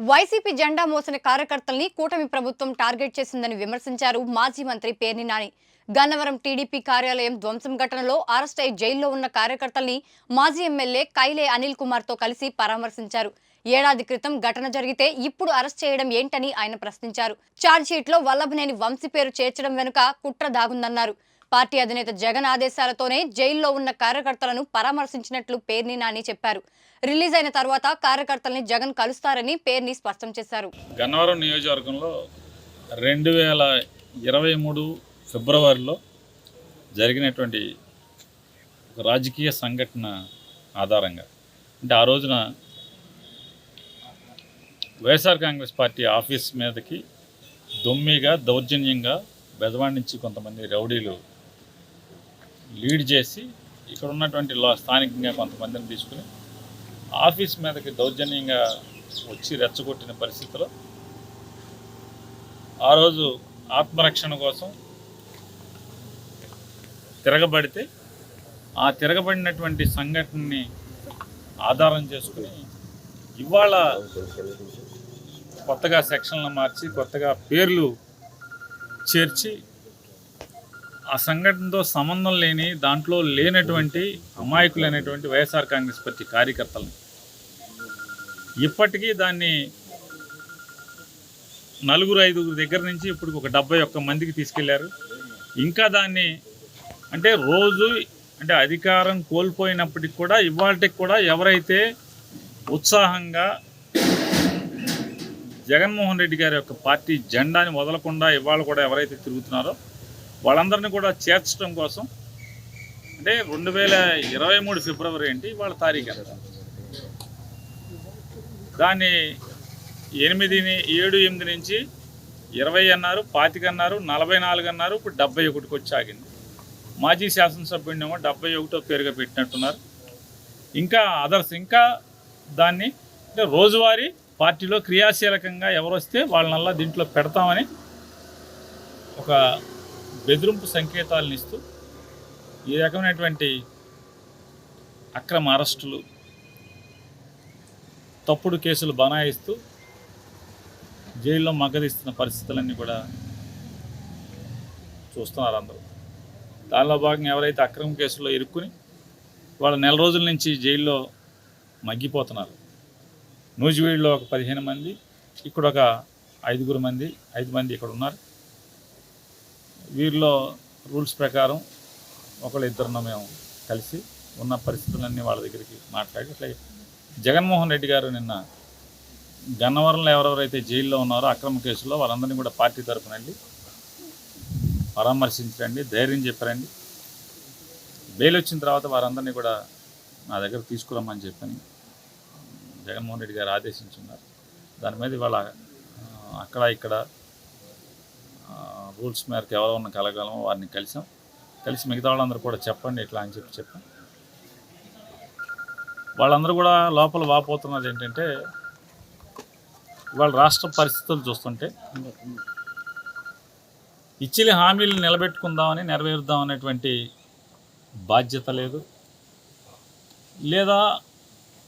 YCP జెండా మోసిన కార్యకర్తల్ని కూటమి ప్రభుత్వం టార్గెట్ చేసిందని విమర్శించారు మాజీ మంత్రి పేర్ని నాని. గన్నవరం టీడీపీ కార్యాలయం ధ్వంసం ఘటనలో అరెస్ట్ అయి జైల్లో ఉన్న కార్యకర్తల్ని మాజీ ఎమ్మెల్యే కైలే అనిల్ కుమార్ తో కలిసి పరామర్శించారు. ఏడాది క్రితం ఘటన జరిగితే ఇప్పుడు అరెస్ట్ చేయడం ఏంటని ఆయన ప్రశ్నించారు. ఛార్జ్షీట్లో వల్లభనేని వంశీ పేరు చేర్చడం వెనుక కుట్ర దాగుందన్నారు. పార్టీ అధినేత జగన్ ఆదేశాలతోనే జైల్లో ఉన్న కార్యకర్తలను పరామర్శించినట్లు పేర్ని నాని చెప్పారు. రిలీజ్ అయిన తర్వాత కార్యకర్తల్ని జగన్ కలుస్తారని పేర్ని స్పష్టం చేశారు. గన్నవరం నియోజకవర్గంలో 2023 ఫిబ్రవరిలో జరిగినటువంటి ఒక రాజకీయ సంఘటన ఆధారంగా, అంటే ఆ రోజున వైఎస్ఆర్ కాంగ్రెస్ పార్టీ ఆఫీస్ మీదకి దౌర్జన్యంగా బెజవాడ నుంచి కొంతమంది రౌడీలు లీడ్ చేసి ఇక్కడ ఉన్నటువంటి స్థానికంగా కొంతమందిని తీసుకుని ఆఫీస్ మీదకి దౌర్జన్యంగా వచ్చి రెచ్చగొట్టిన పరిస్థితిలో ఆ రోజు ఆత్మరక్షణ కోసం తిరగబడితే ఆ తిరగబడినటువంటి సంఘటనని ఆధారం చేసుకుని ఇవాళ కొత్తగా సెక్షన్లు మార్చి కొత్తగా పేర్లు చేర్చి ఆ సంఘటనతో సంబంధం లేని దాంట్లో లేనటువంటి అమాయకులైనటువంటి వైఎస్ఆర్ కాంగ్రెస్ పార్టీ కార్యకర్తలను ఇప్పటికీ దాన్ని 4-5 దగ్గర నుంచి ఇప్పుడు ఒక 71 మందికి తీసుకెళ్లారు. ఇంకా దాన్ని అంటే రోజు అంటే అధికారం కోల్పోయినప్పటికి కూడా ఇవాళకి కూడా ఎవరైతే ఉత్సాహంగా జగన్మోహన్ రెడ్డి గారి యొక్క పార్టీ జెండాని వదలకుండా ఇవాళ కూడా ఎవరైతే తిరుగుతున్నారో వాళ్ళందరినీ కూడా చేర్చడం కోసం, అంటే 2023 ఫిబ్రవరి ఏంటి వాళ్ళ తారీఖు ఎంత, దాన్ని 7-8 నుంచి 20 అన్నారు, 25 అన్నారు, 44 అన్నారు, ఇప్పుడు 71కి వచ్చి ఆగింది. మాజీ శాసనసభ్యుడినేమో 71వ పేరుగా పెట్టినట్టున్నారు. ఇంకా అదర్స్ ఇంకా దాన్ని అంటే రోజువారీ పార్టీలో క్రియాశీలకంగా ఎవరు వస్తే వాళ్ళనల్లా దీంట్లో పెడతామని ఒక బెదిరింపు సంకేతాలను ఇస్తూ ఈ రకమైనటువంటి అక్రమ అరెస్టులు, తప్పుడు కేసులు బనాయిస్తూ జైల్లో మగ్గదిస్తున్న పరిస్థితులన్నీ కూడా చూస్తున్నారు అందరూ. దానిలో భాగంగా ఎవరైతే అక్రమ కేసుల్లో ఇరుక్కుని వాళ్ళు నెల రోజుల నుంచి జైల్లో మగ్గిపోతున్నారు. నూజివీడులో ఒక 15 మంది, ఇక్కడ ఒక 5 మంది ఇక్కడ ఉన్నారు. వీరిలో రూల్స్ ప్రకారం ఒకళ్ళిద్దరినో మేము కలిసి ఉన్న పరిస్థితులన్నీ వాళ్ళ దగ్గరికి మాట్లాడి అట్లా జగన్మోహన్ రెడ్డి గారు నిన్న గన్నవరంలో ఎవరెవరైతే జైల్లో ఉన్నారో అక్రమ కేసులో వాళ్ళందరినీ కూడా పార్టీ తరఫున వెళ్ళి పరామర్శించండి, ధైర్యం చెప్పారండి. బెయిల్ వచ్చిన తర్వాత వారందరినీ కూడా నా దగ్గర తీసుకురమ్మని చెప్పని జగన్మోహన్ రెడ్డి గారు ఆదేశించున్నారు. దాని మీద ఇవాళ అక్కడ ఇక్కడ రూల్స్ మేరకు ఎవరో ఉన్న కలగలమో వారిని కలిసి మిగతా వాళ్ళందరూ కూడా చెప్పండి ఇట్లా అని చెప్పాం. వాళ్ళందరూ కూడా లోపల వాపోతున్నది ఏంటంటే ఇవాళ రాష్ట్ర పరిస్థితులు చూస్తుంటే ఇచ్చిన హామీలు నిలబెట్టుకుందామని నెరవేరుద్దాం అనేటువంటి బాధ్యత లేదు, లేదా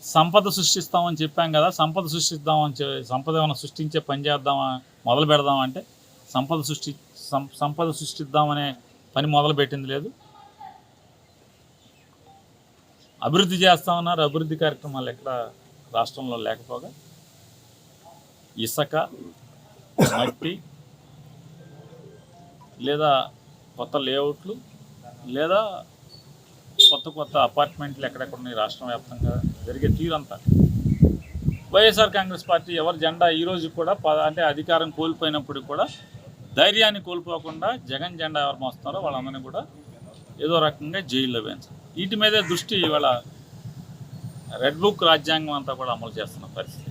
సంపద సృష్టిస్తామని చెప్పాం కదా, సంపద ఏమైనా సృష్టించే పని చేద్దామా, మొదలు పెడదామంటే సంపద సృష్టిద్దామనే పని మొదలుపెట్టింది లేదు. అభివృద్ధి చేస్తామన్నారు, అభివృద్ధి కార్యక్రమాలు ఎక్కడ రాష్ట్రంలో లేకపోగా ఇసుక, మట్టి, లేదా కొత్త లేఅవుట్లు, లేదా కొత్త అపార్ట్మెంట్లు ఎక్కడెక్కడ ఉన్నాయి రాష్ట్రం వ్యాప్తంగా జరిగే తీరంతా వైఎస్ఆర్ కాంగ్రెస్ పార్టీ ఎవరి జెండా ఈరోజు కూడా అంటే అధికారం కోల్పోయినప్పుడు కూడా ధైర్యాన్ని కోల్పోకుండా జగన్ జెండా ఎవరు మోస్తున్నారో వాళ్ళందరినీ కూడా ఏదో రకంగా జైల్లో వేయించారు. వీటి మీదే దృష్టి ఇవాళ రెడ్ బుక్ రాజ్యాంగం అంతా కూడా అమలు చేస్తున్న పరిస్థితి.